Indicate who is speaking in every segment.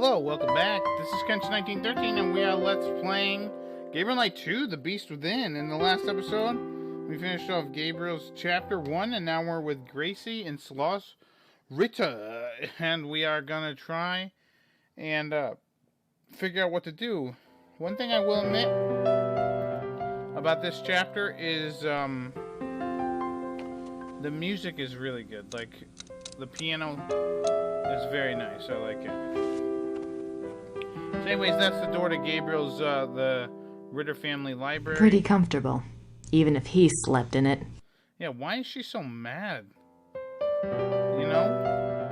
Speaker 1: Hello, welcome back. This is Kench1913, and we are Let's Playing Gabriel Knight 2, The Beast Within. In the last episode, we finished off Gabriel's Chapter 1, and now we're with Gracie in Schloss Ritter. And we are going to try and figure out what to do. One thing I will admit about this chapter is the music is really good. Like, the piano is very nice. I like it. So anyways, that's the door to Gabriel's, the Ritter family library.
Speaker 2: Pretty comfortable, even if he slept in it.
Speaker 1: Yeah, why is she so mad? You know?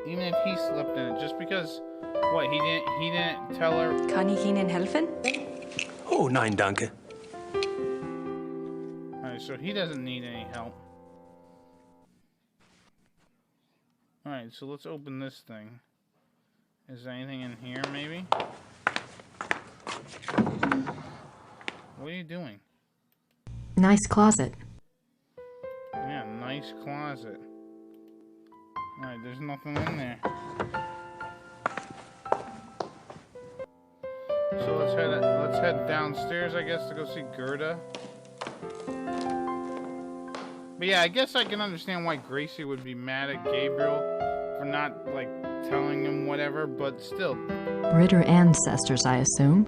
Speaker 1: Even if he slept in it, just because, what, he didn't tell her?
Speaker 3: Kann ich Ihnen helfen?
Speaker 4: Oh, nein, danke.
Speaker 1: Alright, so he doesn't need any help. Alright, so let's open this thing. Is there anything in here, maybe? What are you doing?
Speaker 2: Nice closet.
Speaker 1: Yeah, nice closet. Alright, there's nothing in there. So let's head downstairs, I guess, to go see Gerda. But yeah, I guess I can understand why Gracie would be mad at Gabriel for not, like, telling him whatever, but still.
Speaker 2: Ritter ancestors, I assume.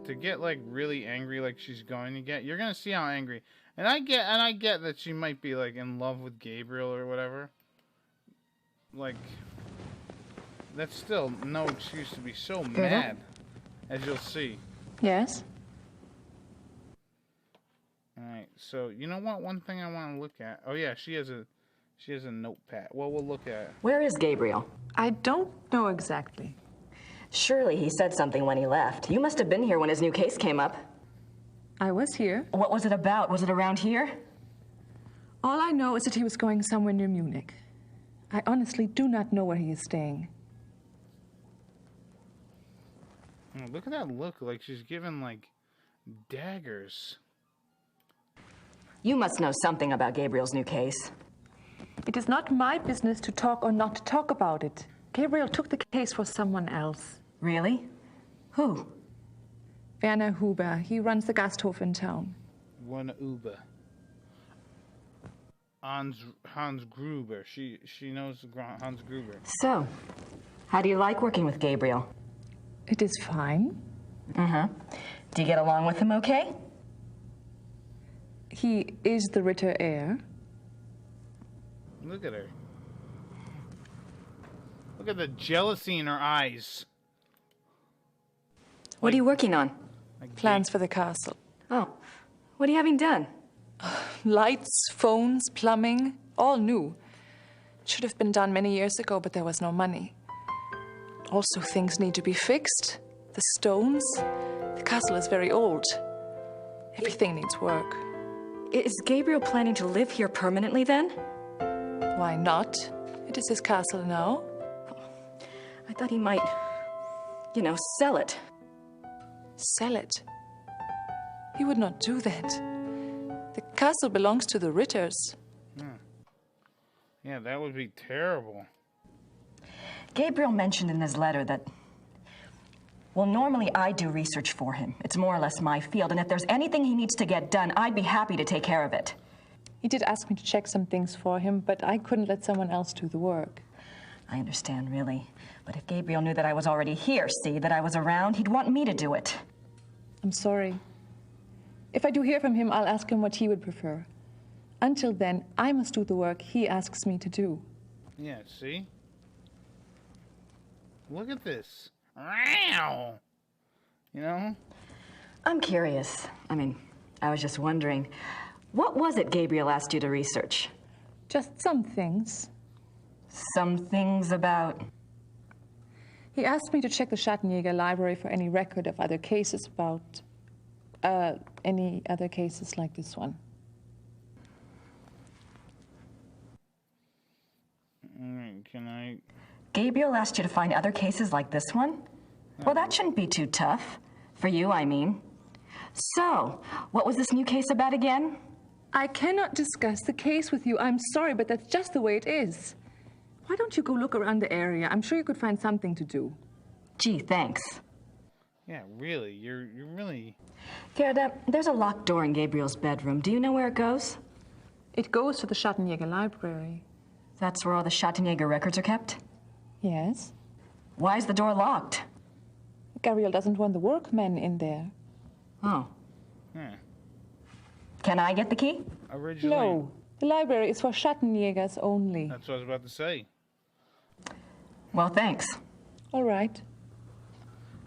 Speaker 1: To get, like, really angry like she's going to get, you're gonna see how angry. And I get that she might be, like, in love with Gabriel or whatever. Like, that's still no excuse to be so mad, as you'll see.
Speaker 3: Yes?
Speaker 1: Alright, so you know what? One thing I want to look at. Oh yeah, she has a notepad. Well, we'll look at it.
Speaker 5: Where is Gabriel?
Speaker 3: I don't know exactly.
Speaker 5: Surely he said something when he left. You must have been here when his new case came up.
Speaker 3: I was here.
Speaker 5: What was it about? Was it around here?
Speaker 3: All I know is that he was going somewhere near Munich. I honestly do not know where he is staying.
Speaker 1: Oh, look at that look. Like she's given, like, daggers.
Speaker 5: You must know something about Gabriel's new case.
Speaker 3: It is not my business to talk or not to talk about it. Gabriel took the case for someone else.
Speaker 5: Really? Who?
Speaker 3: Werner Huber. He runs the Gasthof in town.
Speaker 1: Werner Huber. Hans Gruber. She knows Hans Gruber.
Speaker 5: So, how do you like working with Gabriel?
Speaker 3: It is fine.
Speaker 5: Uh-huh. Do you get along with him okay?
Speaker 3: He is the Ritter heir.
Speaker 1: Look at her. Look at the jealousy in her eyes.
Speaker 5: What are you working on?
Speaker 1: Like
Speaker 3: Plans for the castle.
Speaker 5: Oh, what are you having done?
Speaker 3: Lights, phones, plumbing, all new. Should have been done many years ago, but there was no money. Also, things need to be fixed. The stones. The castle is very old. Everything needs work.
Speaker 5: Is Gabriel planning to live here permanently then?
Speaker 3: Why not? It is his castle now.
Speaker 5: I thought he might, sell it.
Speaker 3: Sell it? He would not do that. The castle belongs to the Ritters.
Speaker 1: Yeah, that would be terrible.
Speaker 5: Gabriel mentioned in his letter that, well, normally I do research for him. It's more or less my field, and if there's anything he needs to get done, I'd be happy to take care of it.
Speaker 3: He did ask me to check some things for him, but I couldn't let someone else do the work.
Speaker 5: I understand, really. But if Gabriel knew that I was already here, that I was around, he'd want me to do it.
Speaker 3: I'm sorry. If I do hear from him, I'll ask him what he would prefer. Until then, I must do the work he asks me to do.
Speaker 1: Yeah, see? Look at this. Wow! You know?
Speaker 5: I'm curious. I was just wondering, what was it Gabriel asked you to research?
Speaker 3: Just some things.
Speaker 5: Some things about...
Speaker 3: He asked me to check the Schattenjäger library for any record of other cases about... any other cases like this one.
Speaker 1: Alright, can I...
Speaker 5: Gabriel asked you to find other cases like this one? Well, that shouldn't be too tough. For you, I mean. So, what was this new case about again?
Speaker 3: I cannot discuss the case with you. I'm sorry, but that's just the way it is. Why don't you go look around the area? I'm sure you could find something to do.
Speaker 5: Gee, thanks.
Speaker 1: Yeah, really. You're really...
Speaker 5: Gerda, there's a locked door in Gabriel's bedroom. Do you know where it goes?
Speaker 3: It goes to the Schattenjäger library.
Speaker 5: That's where all the Schattenjäger records are kept?
Speaker 3: Yes?
Speaker 5: Why is the door locked?
Speaker 3: Gabriel doesn't want the workmen in there.
Speaker 5: Oh.
Speaker 1: Yeah.
Speaker 5: Can I get the key?
Speaker 1: Originally...
Speaker 3: No. The library is for Schattenjägers only.
Speaker 1: That's what I was about to say.
Speaker 5: Well, thanks.
Speaker 3: All right.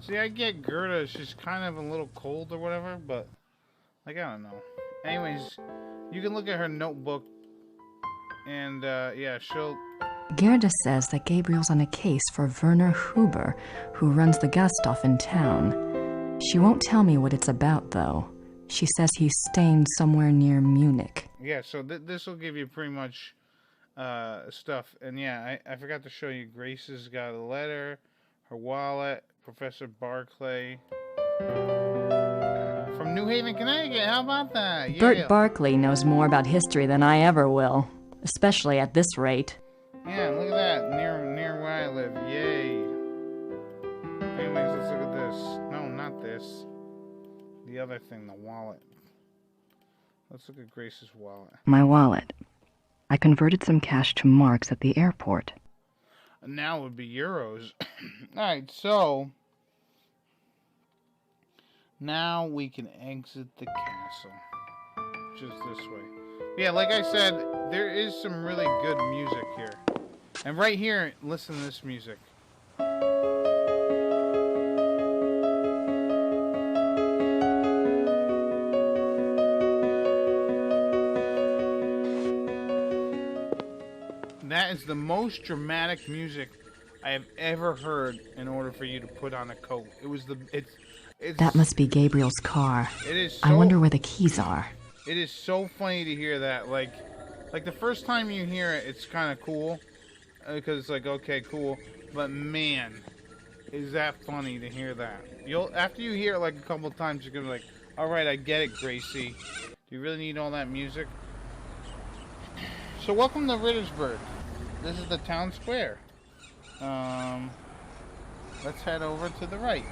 Speaker 1: See, I get Gerda, she's kind of a little cold or whatever, but, like, I don't know. Anyways, you can look at her notebook, and, yeah, she'll...
Speaker 2: Gerda says that Gabriel's on a case for Werner Huber, who runs the Gasthof in town. She won't tell me what it's about, though. She says he's staying somewhere near Munich.
Speaker 1: Yeah, so this will give you pretty much stuff. And yeah, I forgot to show you. Grace's got a letter, her wallet, Professor Barclay from New Haven, Connecticut. How about that? Yeah.
Speaker 2: Bert Barkley knows more about history than I ever will, especially at this rate.
Speaker 1: Yeah, look at that. Near where I live. Yay. Anyways, let's look at this. No, not this. The other thing, the wallet. Let's look at Grace's wallet.
Speaker 2: My wallet. I converted some cash to marks at the airport.
Speaker 1: Now it would be euros. Alright, so now we can exit the castle. Just this way. Yeah, like I said, there is some really good music here. And right here, listen to this music. That is the most dramatic music I have ever heard in order for you to put on a coat. It's
Speaker 2: That must be Gabriel's car.
Speaker 1: It is
Speaker 2: I
Speaker 1: so,
Speaker 2: wonder where the keys are.
Speaker 1: It is so funny to hear that. Like the first time you hear it, it's kind of cool. Because it's like, okay, cool. But man, is that funny to hear that. After you hear it like a couple of times, you're going to be like, alright, I get it, Gracie. Do you really need all that music? So welcome to Rittersberg. This is the town square. Let's head over to the right.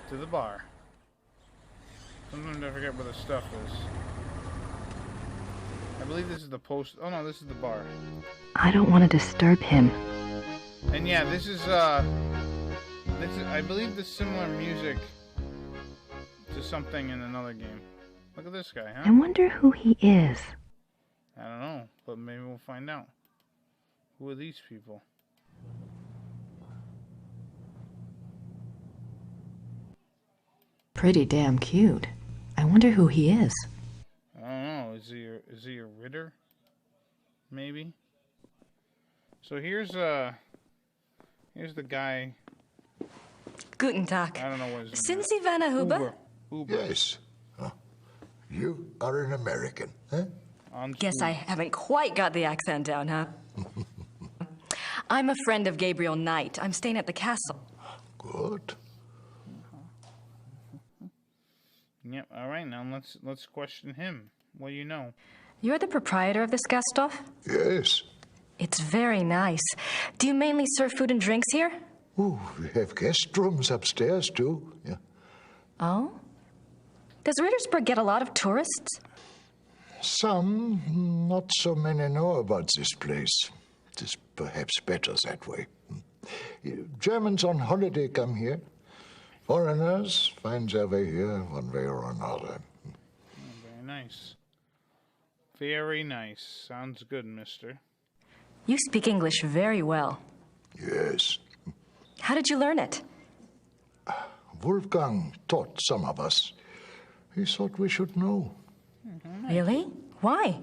Speaker 1: To the bar. Sometimes I forget where the stuff is. I believe this is the post. Oh no, this is the bar.
Speaker 2: I don't want to disturb him.
Speaker 1: And yeah, this is I believe this similar music to something in another game. Look at this guy,
Speaker 2: I
Speaker 1: huh?
Speaker 2: wonder who he is.
Speaker 1: I don't know, but maybe we'll find out. Who are these people?
Speaker 2: Pretty damn cute. I wonder who he is.
Speaker 1: I don't know. Is he a Ritter? Maybe. So here's the guy.
Speaker 5: Guten Tag.
Speaker 1: I don't know what his name
Speaker 5: Sind
Speaker 1: is.
Speaker 5: Sie Werner Huber?
Speaker 1: Huber.
Speaker 6: Yes. Huh. You are an American, huh?
Speaker 5: Guess I haven't quite got the accent down, huh? I'm a friend of Gabriel Knight. I'm staying at the castle.
Speaker 6: Good.
Speaker 1: Yep. All right. Now let's question him. What do you know?
Speaker 5: You're the proprietor of this Gasthof?
Speaker 6: Yes.
Speaker 5: It's very nice. Do you mainly serve food and drinks here?
Speaker 6: Oh, we have guest rooms upstairs, too. Yeah.
Speaker 5: Oh? Does Rittersberg get a lot of tourists?
Speaker 6: Some, not so many know about this place. It is perhaps better that way. Germans on holiday come here. Foreigners find their way here one way or another.
Speaker 1: Very nice. Very nice. Sounds good, mister.
Speaker 5: You speak English very well.
Speaker 6: Yes.
Speaker 5: How did you learn it?
Speaker 6: Wolfgang taught some of us. He thought we should know.
Speaker 5: Really? Why?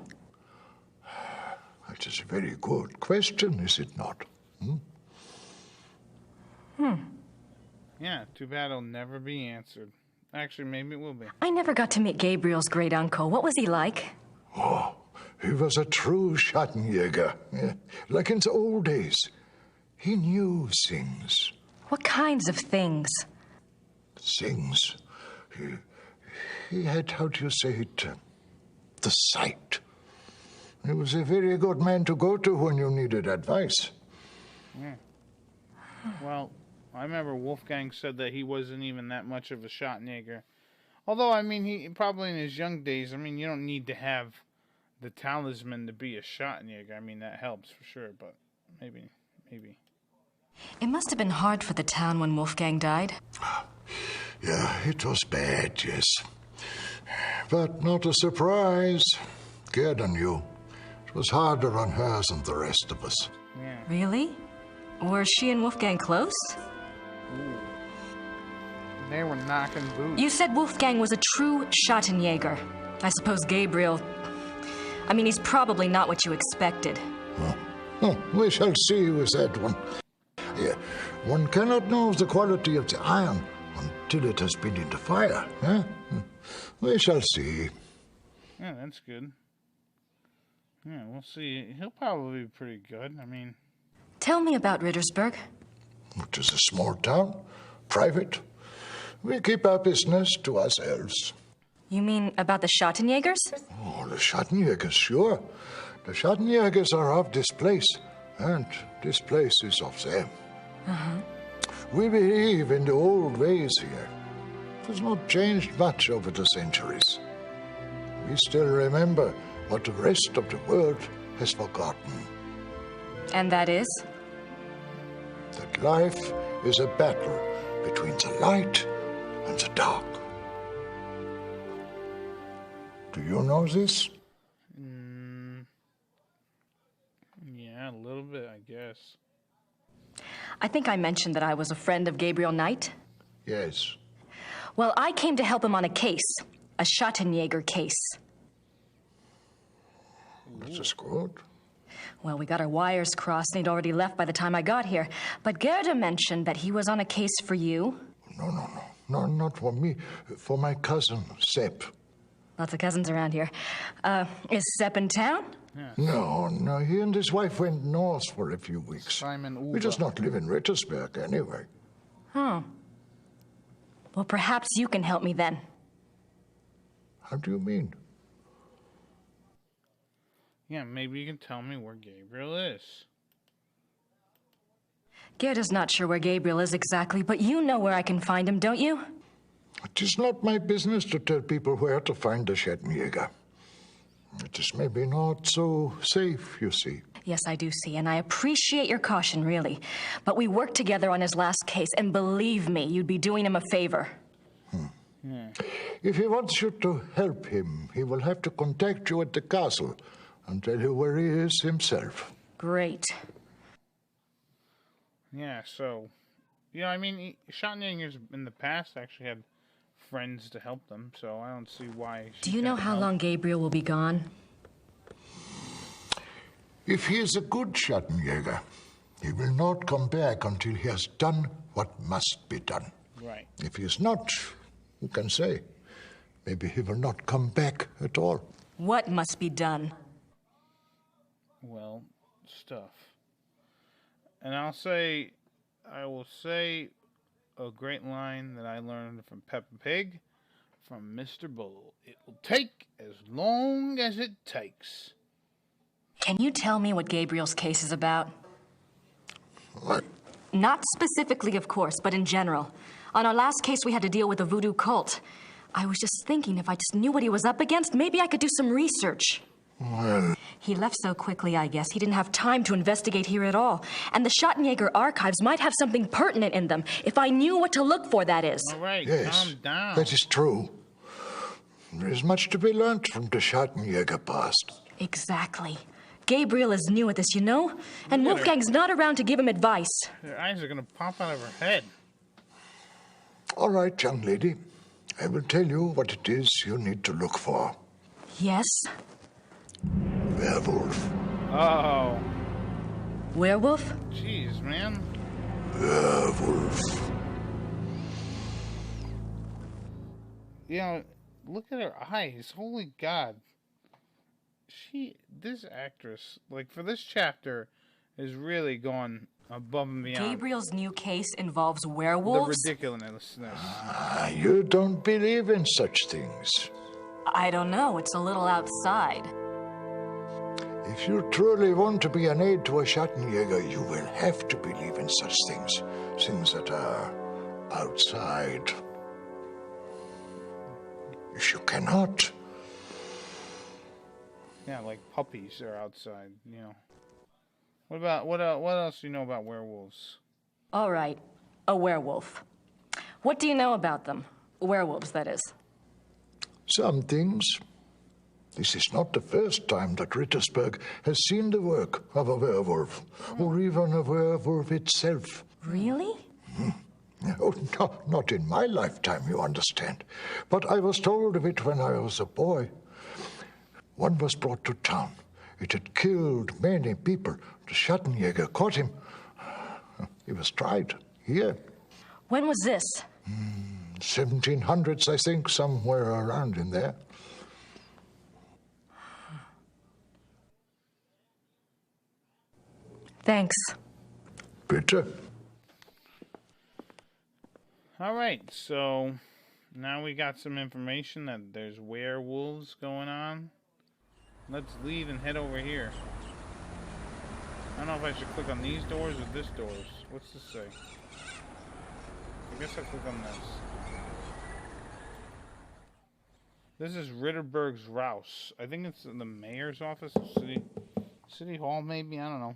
Speaker 6: It is a very good question, is it not?
Speaker 1: Yeah. Too bad it'll never be answered. Actually, maybe it will be.
Speaker 5: I never got to meet Gabriel's great uncle. What was he like?
Speaker 6: Oh, he was a true Schattenjäger. Yeah. Like in the old days. He knew things.
Speaker 5: What kinds of things?
Speaker 6: Things. He had, how do you say it, the sight. He was a very good man to go to when you needed advice.
Speaker 1: Yeah. Well, I remember Wolfgang said that he wasn't even that much of a Schottenjäger. Although, I mean, he probably in his young days, I mean, you don't need to have the talisman to be a Schottenjäger. I mean, that helps for sure, but maybe.
Speaker 2: It must have been hard for the town when Wolfgang died.
Speaker 6: Yeah, it was bad, yes. But not a surprise. Gerda knew. It was harder on her than the rest of us.
Speaker 1: Yeah.
Speaker 2: Really? Were she and Wolfgang close?
Speaker 1: Ooh. They were knocking boots.
Speaker 2: You said Wolfgang was a true Schottenjäger. I suppose Gabriel... I mean, he's probably not what you expected.
Speaker 6: Oh, we shall see with that one. Yeah, one cannot know the quality of the iron until it has been in the fire. Huh? We shall see.
Speaker 1: Yeah, that's good. Yeah, we'll see. He'll probably be pretty good. I mean...
Speaker 2: Tell me about Rittersberg.
Speaker 6: It is a small town, private. We keep our business to ourselves.
Speaker 2: You mean about the Schottenjägers?
Speaker 6: Oh, the Schottenjägers, sure. The Schottenjägers are of this place, and this place is of them.
Speaker 2: Uh-huh.
Speaker 6: We believe in the old ways here. It has not changed much over the centuries. We still remember what the rest of the world has forgotten.
Speaker 2: And that is?
Speaker 6: That life is a battle between the light and the dark. Do you know this?
Speaker 1: Yeah, a little bit, I guess.
Speaker 2: I think I mentioned that I was a friend of Gabriel Knight.
Speaker 6: Yes.
Speaker 2: Well, I came to help him on a case. A Schottenjäger case.
Speaker 6: This is good.
Speaker 2: Well, we got our wires crossed, and he'd already left by the time I got here. But Gerda mentioned that he was on a case for you.
Speaker 6: No, not for me. For my cousin, Sepp.
Speaker 2: Lots of cousins around here. Is Sepp in town?
Speaker 1: Yeah.
Speaker 6: No, he and his wife went north for a few weeks.
Speaker 1: Simon Uwe.
Speaker 6: He does not live in Rittersberg anyway.
Speaker 2: Oh. Well, perhaps you can help me then.
Speaker 6: How do you mean?
Speaker 1: Yeah, maybe you can tell me where Gabriel is.
Speaker 2: Gerda's not sure where Gabriel is exactly, but you know where I can find him, don't you?
Speaker 6: It is not my business to tell people where to find the Schottenjäger. It is maybe not so safe, you see.
Speaker 2: Yes, I do see, and I appreciate your caution, really. But we worked together on his last case, and believe me, you'd be doing him a favor.
Speaker 6: If he wants you to help him, he will have to contact you at the castle and tell you where he is himself.
Speaker 2: Great.
Speaker 1: Yeah, so... Yeah, I mean, Schottenjägers in the past actually had friends to help them, so I don't see why...
Speaker 2: Do you know how long Gabriel will be gone?
Speaker 6: If he is a good Schottenjäger, he will not come back until he has done what must be done.
Speaker 1: Right.
Speaker 6: If he is not, who can say? Maybe he will not come back at all.
Speaker 2: What must be done?
Speaker 1: Well, stuff. And I will say a great line that I learned from Peppa Pig, from Mr. Bull. It will take as long as it takes.
Speaker 2: Can you tell me what Gabriel's case is about?
Speaker 6: What?
Speaker 2: Not specifically, of course, but in general. On our last case, we had to deal with a voodoo cult. I was just thinking if I just knew what he was up against, maybe I could do some research.
Speaker 6: Well,
Speaker 2: He left so quickly, I guess. He didn't have time to investigate here at all. And the Schottenjäger archives might have something pertinent in them, if I knew what to look for, that is.
Speaker 1: All right,
Speaker 6: yes,
Speaker 1: calm down.
Speaker 6: that is true. There is much to be learned from the Schottenjäger past.
Speaker 2: Exactly. Gabriel is new at this, you know? And Wolfgang's not around to give him advice.
Speaker 1: Her eyes are going to pop out of her head.
Speaker 6: All right, young lady. I will tell you what it is you need to look for.
Speaker 2: Yes?
Speaker 6: Werewolf.
Speaker 1: Oh.
Speaker 2: Werewolf?
Speaker 1: Jeez, man.
Speaker 6: Werewolf.
Speaker 1: You know, look at her eyes. Holy God. This actress, like, for this chapter, is really gone above and beyond.
Speaker 2: Gabriel's new case involves
Speaker 1: The
Speaker 2: werewolves?
Speaker 1: ridiculousness.
Speaker 6: You don't believe in such things.
Speaker 2: I don't know. It's a little outside.
Speaker 6: If you truly want to be an aid to a Schattenjäger, you will have to believe in such things. Things that are outside. If you cannot...
Speaker 1: Yeah, like puppies are outside, you know. What else do you know about werewolves?
Speaker 5: All right, a werewolf. What do you know about them? Werewolves, that is.
Speaker 6: Some things. This is not the first time that Rittersberg has seen the work of a werewolf, or even a werewolf itself.
Speaker 5: Really?
Speaker 6: Oh, no, not in my lifetime, you understand. But I was told of it when I was a boy. One was brought to town. It had killed many people. The Schattenjäger caught him. He was tried here.
Speaker 5: When was this?
Speaker 6: 1700s, I think, somewhere around in there.
Speaker 5: Thanks.
Speaker 6: Bitte.
Speaker 1: All right, so now we got some information that there's werewolves going on. Let's leave and head over here. I don't know if I should click on these doors or this doors. What's this say? I guess I'll click on this. This is Rittersberg's Rouse. I think it's in the mayor's office, city hall maybe, I don't know.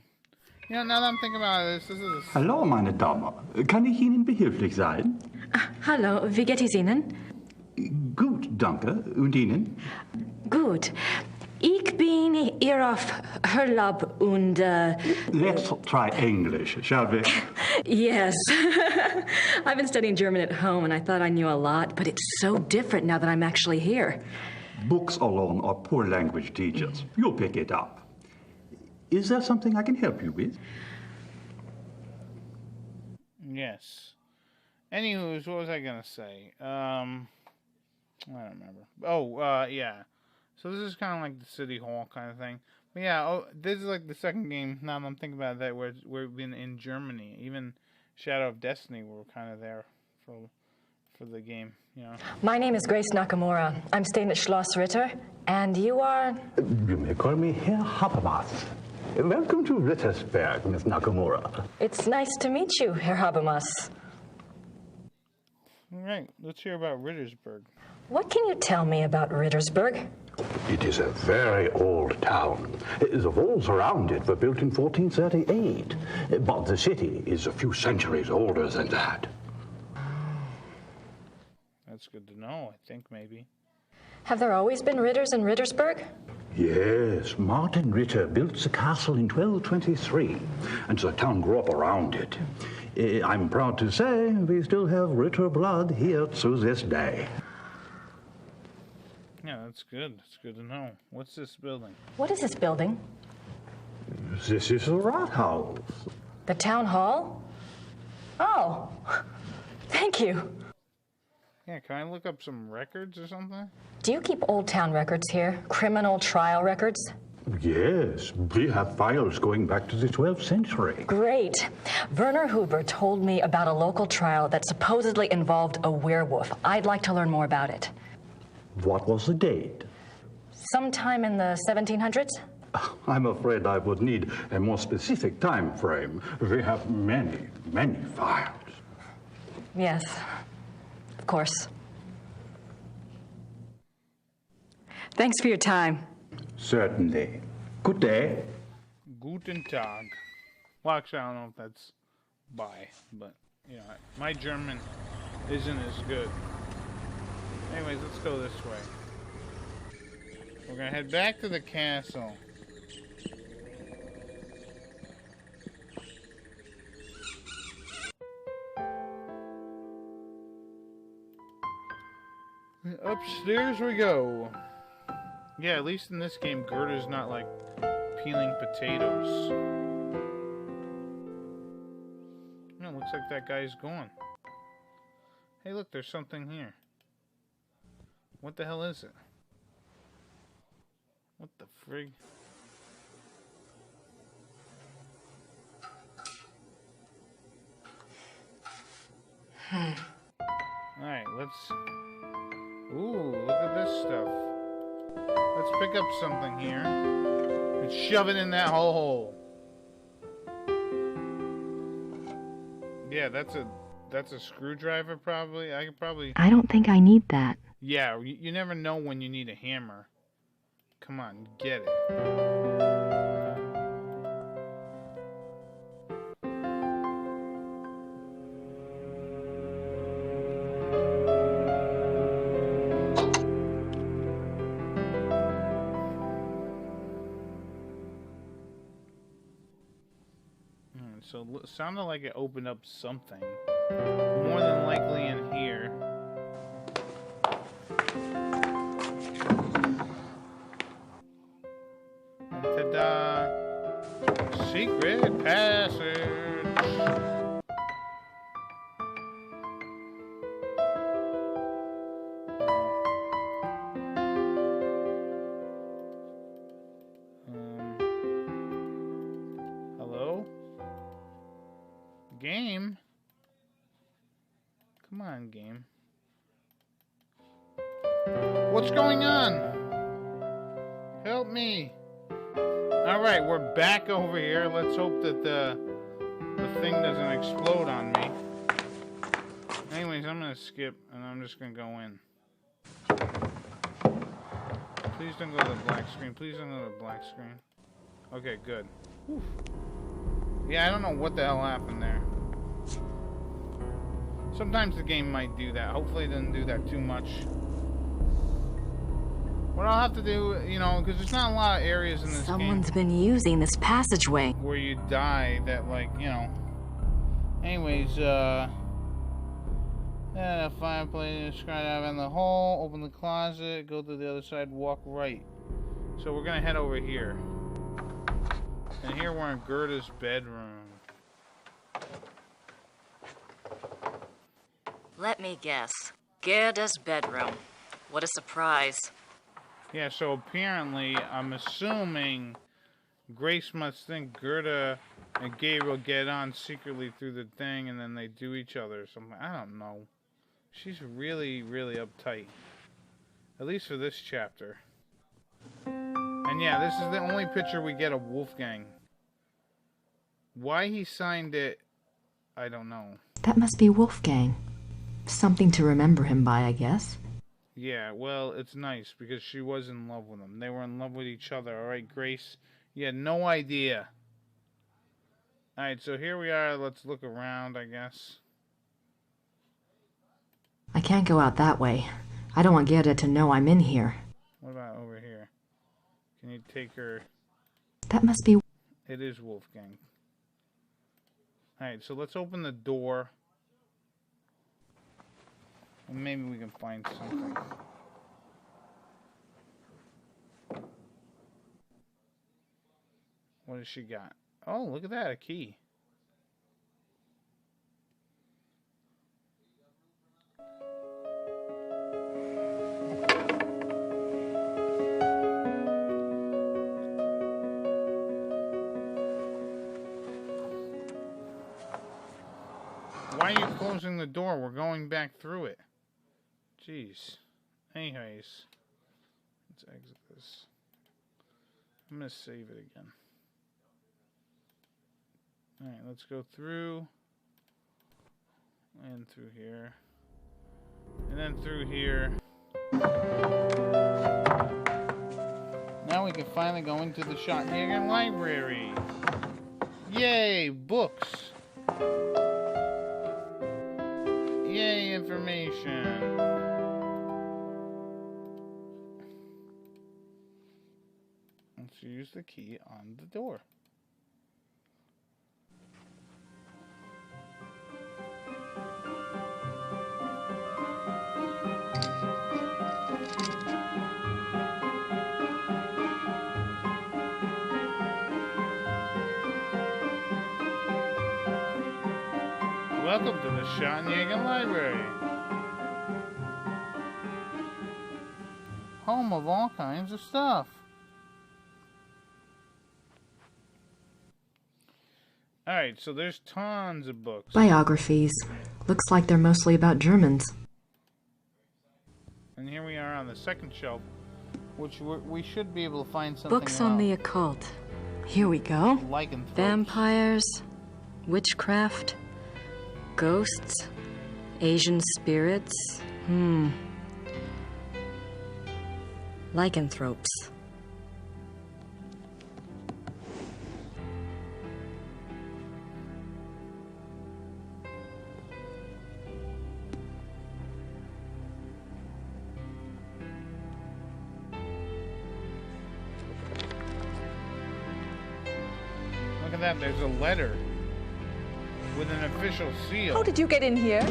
Speaker 1: You know, now that I'm thinking about this is a...
Speaker 7: Hallo, meine Damen. Kann ich Ihnen behilflich sein?
Speaker 2: Hallo, wie geht es Ihnen?
Speaker 7: Gut, danke. Und Ihnen?
Speaker 2: Gut. Ich bin hier auf Urlaub und...
Speaker 7: Let's try English, shall we?
Speaker 2: Yes. I've been studying German at home and I thought I knew a lot, but it's so different now that I'm actually here.
Speaker 7: Books alone are poor language teachers. You'll pick it up. Is there something I can help you with?
Speaker 1: Yes. Anywho, what was I gonna say? I don't remember. Oh, yeah. So this is kind of like the city hall kind of thing. But yeah, this is like the second game. Now that I'm thinking about that, where we've been in Germany. Even Shadow of Destiny, we were kind of there for the game. You know.
Speaker 5: My name is Grace Nakamura. I'm staying at Schloss Ritter, and you are...
Speaker 7: You may call me Herr Habermas. Welcome to Rittersberg, Miss Nakamura.
Speaker 5: It's nice to meet you, Herr Habermas.
Speaker 1: All right, let's hear about Rittersberg.
Speaker 5: What can you tell me about Rittersberg?
Speaker 7: It is a very old town. The walls around it were built in 1438, but the city is a few centuries older than that.
Speaker 1: That's good to know, I think, maybe.
Speaker 5: Have there always been Ritters in Rittersberg?
Speaker 7: Yes, Martin Ritter built the castle in 1223, and the town grew up around it. I'm proud to say we still have Ritter blood here to this day.
Speaker 1: Yeah, that's good. That's good to know. What's this building?
Speaker 5: What is this building?
Speaker 7: This is the Rathaus.
Speaker 5: The town hall? Oh, thank you.
Speaker 1: Yeah, can I look up some records or something?
Speaker 5: Do you keep Old Town records here? Criminal trial records?
Speaker 7: Yes, we have files going back to the 12th century.
Speaker 5: Great. Werner Huber told me about a local trial that supposedly involved a werewolf. I'd like to learn more about it.
Speaker 7: What was the date?
Speaker 5: Sometime in the 1700s?
Speaker 7: I'm afraid I would need a more specific time frame. We have many, many files.
Speaker 5: Yes, of course.
Speaker 2: Thanks for your time.
Speaker 7: Certainly. Good day.
Speaker 1: Guten Tag. Well, actually, I don't know if that's bye, but, you know, my German isn't as good. Anyways, let's go this way. We're gonna head back to the castle. Upstairs we go. Yeah, at least in this game, Gerda's not like peeling potatoes. No, looks like that guy's gone. Hey, look, there's something here. What the hell is it? What the frig? Alright, let's... Ooh, look at this stuff. Let's pick up something here. and shove it in that hole. Yeah, that's a screwdriver probably. I could probably...
Speaker 2: I don't think I need that.
Speaker 1: Yeah, you never know when you need a hammer. Come on, get it. So it sounded like it opened up something. More than likely in here. Ta-da! Secret passage! Hello? Game? Come on, game. What's going on? Help me. Alright, we're back over here. Let's hope that the thing doesn't explode on me. Anyways, I'm gonna skip and I'm just gonna go in. Please don't go to the black screen. Please don't go to the black screen. Okay, good. Whew. Yeah, I don't know what the hell happened there. Sometimes the game might do that. Hopefully it doesn't do that too much. What I'll have to do, you know, because there's not a lot of areas in this
Speaker 2: Someone's been using this passageway.
Speaker 1: where you die that, like, you know. Anyways, fireplace, skydive in the hole, open the closet, go to the other side, walk right. So we're gonna head over here. And here we're in Gerda's bedroom.
Speaker 2: Let me guess. Gerda's bedroom. What a surprise.
Speaker 1: Yeah, so apparently, I'm assuming Grace must think Gerda and Gabriel get on secretly through the thing and then they do each other or something. I don't know. She's really, really uptight. At least for this chapter. And yeah, this is the only picture we get of Wolfgang. Why he signed it, I don't know.
Speaker 2: That must be Wolfgang. Something to remember him by, I guess.
Speaker 1: Yeah, well, it's nice because she was in love with him. They were in love with each other, alright, Grace? You had no idea. Alright, so here we are. Let's look around, I guess.
Speaker 2: I can't go out that way. I don't want Gerda to know I'm in here.
Speaker 1: What about over here? Can you take her?
Speaker 2: That must be...
Speaker 1: It is Wolfgang. Alright, so let's open the door. And maybe we can find something. What has she got? Oh, look at that, a key. Why are you closing the door? We're going back through it. Jeez. Anyways, let's exit this. I'm gonna save it again. Alright, let's go through. And through here. And then through here. Now we can finally go into the Schottenjäger library. Yay, books. Yay, information. Let's use the key on the door. Welcome to the Schottenjäger Library. Home of all kinds of stuff. Alright, so there's tons of books.
Speaker 2: Biographies. Looks like they're mostly about Germans.
Speaker 1: And here we are on the second shelf. which we should be able to find something
Speaker 2: Books on the occult. Here we go.
Speaker 1: lycanthropes.
Speaker 2: Vampires, witchcraft, ghosts, Asian spirits. Lycanthropes.
Speaker 1: Look at that, there's a letter with an official seal.
Speaker 3: How did you get in here?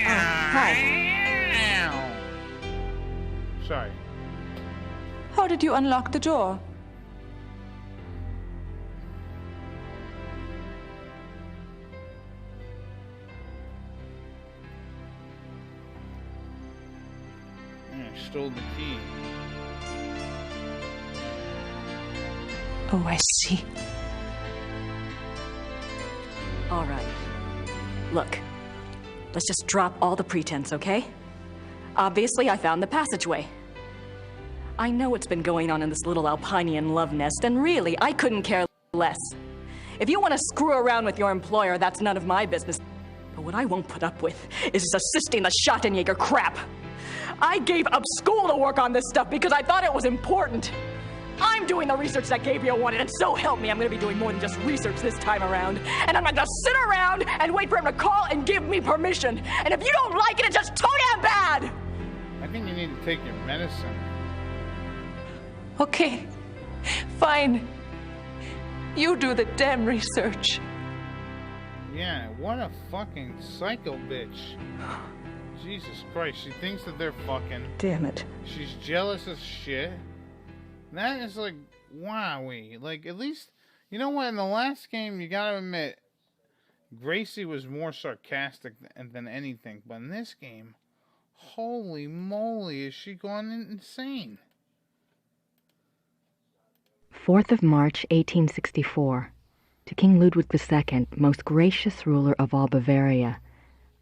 Speaker 2: Hi.
Speaker 1: Sorry.
Speaker 3: How did you unlock the door?
Speaker 1: I stole the key.
Speaker 3: Oh, I see.
Speaker 2: All right. Look, let's just drop all the pretense, okay? Obviously, I found the passageway. I know what's been going on in this little Alpinian love nest, and really, I couldn't care less. If you want to screw around with your employer, that's none of my business. But what I won't put up with is assisting the Schottenjäger crap. I gave up school to work on this stuff because I thought it was important. I'm doing the research that Gabriel wanted, and so help me, I'm going to be doing more than just research this time around. And I'm not going to sit around and wait for him to call and give me permission. And if you don't like it, it's just too damn bad!
Speaker 1: I think you need to take your medicine.
Speaker 3: Okay, fine. You do the damn research.
Speaker 1: Yeah, what a fucking psycho bitch. Jesus Christ, she thinks that they're fucking.
Speaker 3: Damn it.
Speaker 1: She's jealous as shit. That is like, wowie. Like, at least, you know what, in the last game, you gotta admit, Gracie was more sarcastic than anything. But in this game, holy moly, is she going insane?
Speaker 2: 4th of March, 1864. To King Ludwig II, most gracious ruler of all Bavaria.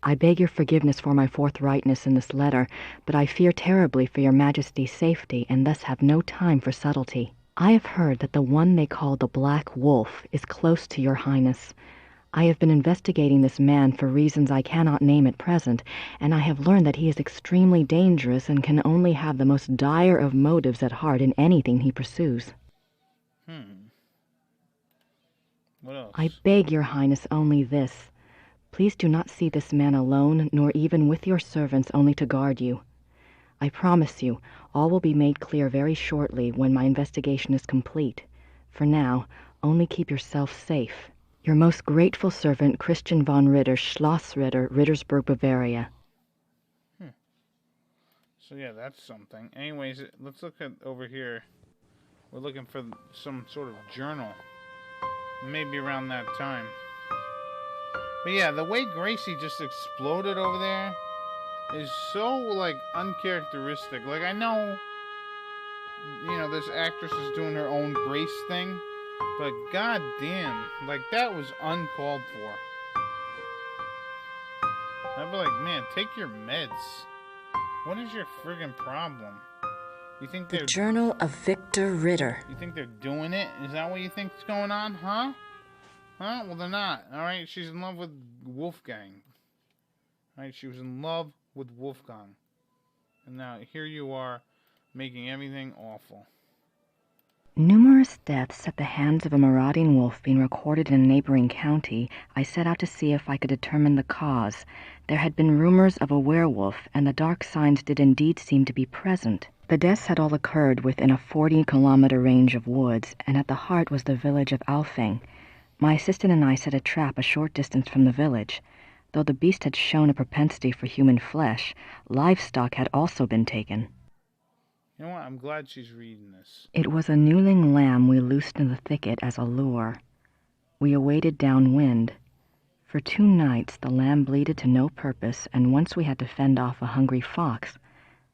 Speaker 2: I beg your forgiveness for my forthrightness in this letter, but I fear terribly for your Majesty's safety, and thus have no time for subtlety. I have heard that the one they call the Black Wolf is close to your Highness. I have been investigating this man for reasons I cannot name at present, and I have learned that he is extremely dangerous and can only have the most dire of motives at heart in anything he pursues.
Speaker 1: What else?
Speaker 2: I beg your Highness only this. Please do not see this man alone, nor even with your servants only to guard you. I promise you, all will be made clear very shortly when my investigation is complete. For now, only keep yourself safe. Your most grateful servant, Christian von Ritter, Schloss Ritter, Rittersberg, Bavaria.
Speaker 1: So yeah, that's something. Anyways, let's look at over here. We're looking for some sort of journal. Maybe around that time. But yeah, the way Gracie just exploded over there is so, like, uncharacteristic. Like, I know, you know, this actress is doing her own Grace thing, but goddamn, like, that was uncalled for. I'd be like, man, take your meds. What is your friggin' problem? You think
Speaker 2: The
Speaker 1: they're...
Speaker 2: Journal of Victor Ritter.
Speaker 1: You think they're doing it? Is that what you think's going on, huh? Huh? Well, they're not. Alright, she's in love with Wolfgang. Alright, she was in love with Wolfgang. And now, here you are, making everything awful.
Speaker 2: Numerous deaths at the hands of a marauding wolf being recorded in a neighboring county, I set out to see if I could determine the cause. There had been rumors of a werewolf, and the dark signs did indeed seem to be present. The deaths had all occurred within a 40-kilometer range of woods, and at the heart was the village of Alfing. My assistant and I set a trap a short distance from the village. Though the beast had shown a propensity for human flesh, livestock had also been taken.
Speaker 1: You know what? I'm glad she's reading this.
Speaker 2: It was a newling lamb we loosed in the thicket as a lure. We awaited downwind. For 2 nights the lamb bleated to no purpose, and once we had to fend off a hungry fox.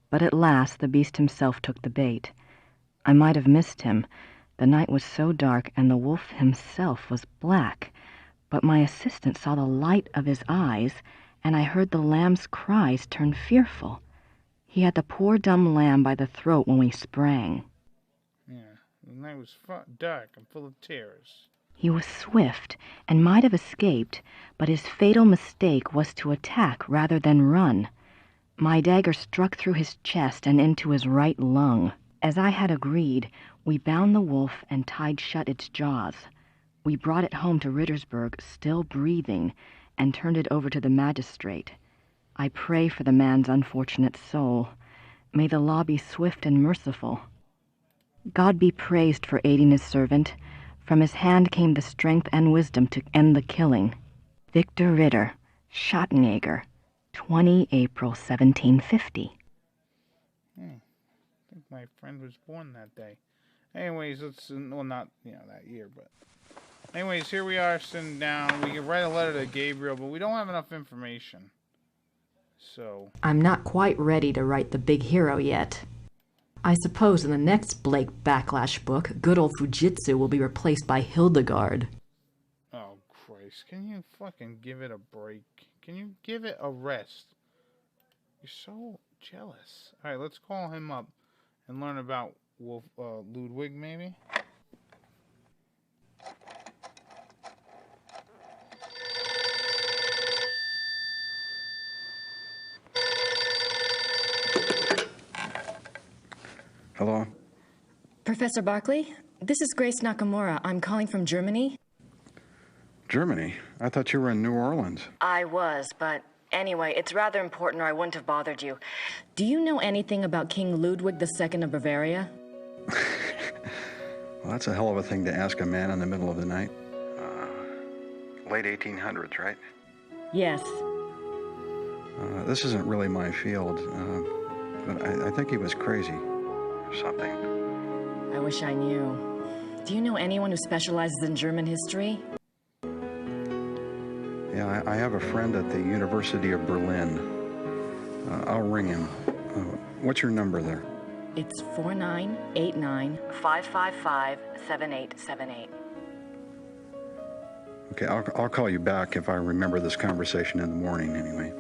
Speaker 2: But at last the beast himself took the bait. I might have missed him. The night was so dark, and the wolf himself was black. But my assistant saw the light of his eyes, and I heard the lamb's cries turn fearful. He had the poor dumb lamb by the throat when we sprang.
Speaker 1: Yeah, the night was dark and full of terrors.
Speaker 2: He was swift and might have escaped, but his fatal mistake was to attack rather than run. My dagger struck through his chest and into his right lung. As I had agreed, we bound the wolf and tied shut its jaws. We brought it home to Rittersberg, still breathing, and turned it over to the magistrate. I pray for the man's unfortunate soul. May the law be swift and merciful. God be praised for aiding his servant. From his hand came the strength and wisdom to end the killing. Victor Ritter, Schottenjäger, 20 April 1750.
Speaker 1: I think my friend was born that day. Anyways, well, not, that year, but... Anyways, here we are sitting down. We can write a letter to Gabriel, but we don't have enough information. So...
Speaker 2: I'm not quite ready to write the big hero yet. I suppose in the next Blake Backlash book, good old Fujitsu will be replaced by Hildegard.
Speaker 1: Oh, Christ. Can you fucking give it a break? Can you give it a rest? You're so jealous. Alright, let's call him up and learn about Ludwig, maybe?
Speaker 8: Hello?
Speaker 5: Professor Barkley, this is Grace Nakamura. I'm calling from Germany.
Speaker 8: Germany? I thought you were in New Orleans.
Speaker 5: I was, but anyway, it's rather important or I wouldn't have bothered you. Do you know anything about King Ludwig II of Bavaria?
Speaker 8: Well, that's a hell of a thing to ask a man in the middle of the night. Late 1800s, right?
Speaker 5: Yes.
Speaker 8: This isn't really my field, but I think he was crazy or something.
Speaker 5: I wish I knew. Do you know anyone who specializes in German history?
Speaker 8: Yeah, I have a friend at the University of Berlin. I'll ring him. What's your number there?
Speaker 5: It's 4989-555-7878.
Speaker 8: Okay, I'll call you back if I remember this conversation in the morning anyway.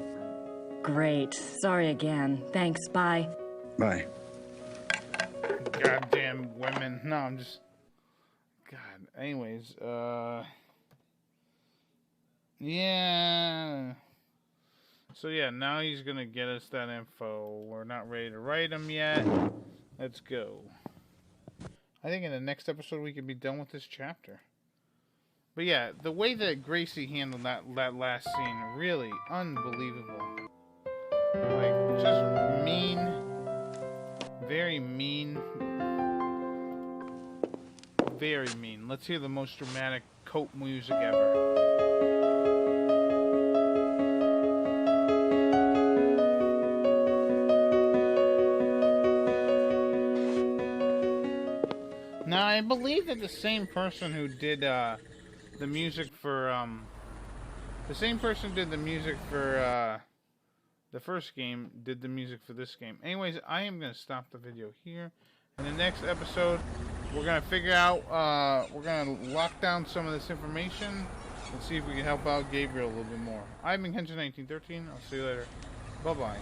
Speaker 5: Great. Sorry again. Thanks. Bye.
Speaker 8: Bye.
Speaker 1: Goddamn women. No, I'm just... God. Anyways, yeah. So yeah, now he's gonna get us that info. We're not ready to write him yet. Let's go. I think in the next episode we can be done with this chapter. But yeah, the way that Gracie handled that last scene, really unbelievable. Like, just mean. Very mean. Very mean. Let's hear the most dramatic coat music ever. Now, I believe that the same person who did the music for the same person did the music for the first game did the music for this game. Anyways, I am gonna stop the video here. In the next episode, we're gonna figure out we're gonna lock down some of this information and see if we can help out Gabriel a little bit more. I've been Kenshin 1913. I'll see you later. Bye bye.